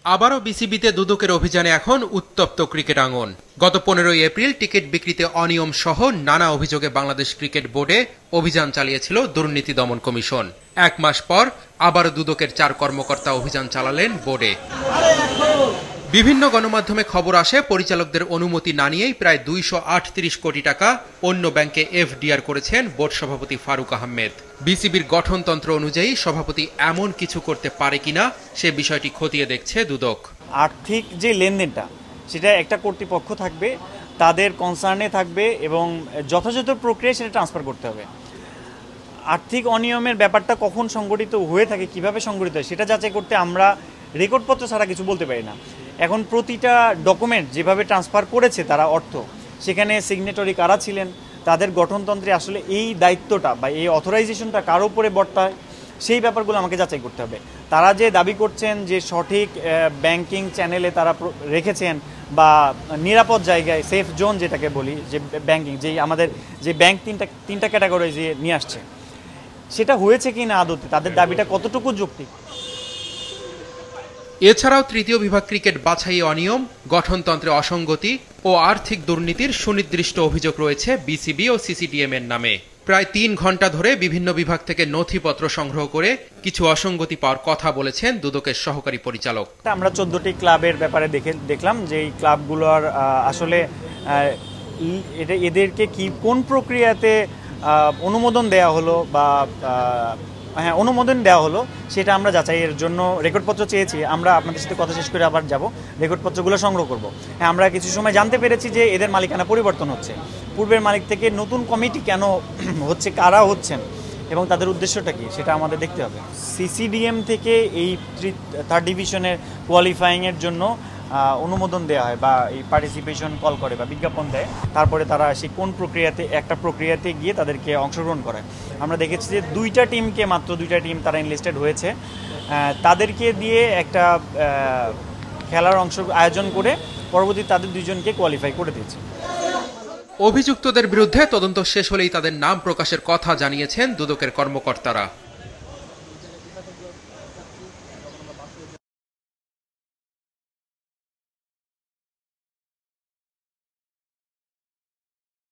আবারও বিসিবিতে দুদকের অভিযানে এখন উত্তপ্ত ক্রিকেট আঙ্গন। গত 15 এপ্রিল টিকিট বিক্রিতে অনিয়ম সহ নানা অভিযোগে বাংলাদেশ ক্রিকেট বোর্ডে অভিযান চালিয়েছিল দুর্নীতি দমন কমিশন। এক মাস পর আবারও দুদকের 4 কর্মকর্তা অভিযান চালালেন বোর্ডে। বিভিন্ন গণমাধ্যমে খবর আসে পরিচালকদের অনুমতি না নিয়েই প্রায় 238 কোটি টাকা অন্য ব্যাংকে এফডিআর করেছেন বোর্ড সভাপতি ফারুক আহমেদ। বিসিবির গঠনতন্ত্র অনুযায়ী সভাপতি এমন কিছু করতে পারে কিনা সে বিষয়টি খতিয়ে দেখছে দুদক। আর্থিক যে লেনদেনটা সেটা একটা কর্তৃপক্ষ থাকবে, তাদের কনসার্নে থাকবে এবং যথাযথ প্রক্রিয়ায় সেটা ট্রান্সফার করতে হবে। আর্থিক অনিয়মের ব্যাপারটা কখন সংগঠিত হয়ে থাকে, কিভাবে সংগঠিত হয় সেটা যাচাই করতে আমরা রেকর্ডপত্র ছাড়া কিছু বলতে পারি না। এখন প্রতিটা ডকুমেন্ট যেভাবে ট্রান্সফার করেছে তারা অর্থ, সেখানে সিগনেটরি কারা ছিলেন, তাদের গঠনতন্ত্রে আসলে এই দায়িত্বটা বা এই অথরাইজেশনটা কার উপরে বর্তায়, সেই ব্যাপারগুলো আমাকে যাচাই করতে হবে। তারা যে দাবি করছেন যে সঠিক ব্যাংকিং চ্যানেলে তারা রেখেছেন বা নিরাপদ জায়গায় সেফ জোন যেটাকে বলি, যে ব্যাংকিং যেই আমাদের যে ব্যাংক তিনটা ক্যাটাগরি যে নিয়ে আসছে, সেটা হয়েছে কি না আদতে, তাদের দাবিটা কতটুকু যৌক্তিক। এছাড়াও তৃতীয় বিভাগ ক্রিকেট বাছাইয়ে অনিয়ম, গঠনতন্ত্রে অসঙ্গতি ও আর্থিক দুর্নীতির সুনির্দিষ্ট অভিযোগ রয়েছে বিসিবি ও সিসিডিএম এর নামে। প্রায় 3 ঘন্টা ধরে বিভিন্ন বিভাগ থেকে নথিপত্র সংগ্রহ করে কিছু অসঙ্গতি পাওয়ার কথা বলেছেন দুদকের সহকারী পরিচালক। আমরা 14টি ক্লাবের ব্যাপারে দেখলাম যে এই ক্লাবগুলোর আসলে এদেরকে কোন প্রক্রিয়াতে অনুমোদন দেওয়া হলো বা অনুমোদন দেওয়া হলো সেটা আমরা যাচাইয়ের জন্য রেকর্ডপত্র চেয়েছি। আমরা আপনাদের সাথে কথা শেষ করে আবার যাব, রেকর্ডপত্রগুলো সংগ্রহ করব। আমরা কিছু সময় জানতে পেরেছি যে এদের মালিকানা পরিবর্তন হচ্ছে, পূর্বের মালিক থেকে নতুন কমিটি কেন হচ্ছে, কারা হচ্ছেন এবং তাদের উদ্দেশ্যটা কি সেটা আমাদের দেখতে হবে। সিসিডিএম থেকে এই 3rd ডিভিশনের কোয়ালিফাইংয়ের জন্য অনুমোদন দেওয়া হয় বা এই পার্টিসিপেশন কল করে বা বিজ্ঞাপন দেয়, তারপরে তারা সেই কোন প্রক্রিয়াতে একটা প্রক্রিয়াতে গিয়ে তাদেরকে অংশগ্রহণ করায়। আমরা দেখেছি যে 2টা টিমকে, মাত্র 2টা টিম তারা এনলিস্টেড হয়েছে, তাদেরকে দিয়ে একটা খেলার আয়োজন করে পরবর্তী তাদের 2জনকে কোয়ালিফাই করে দিয়েছে। অভিযুক্তদের বিরুদ্ধে তদন্ত শেষ হলেই তাদের নাম প্রকাশের কথা জানিয়েছেন দুদকের কর্মকর্তারা।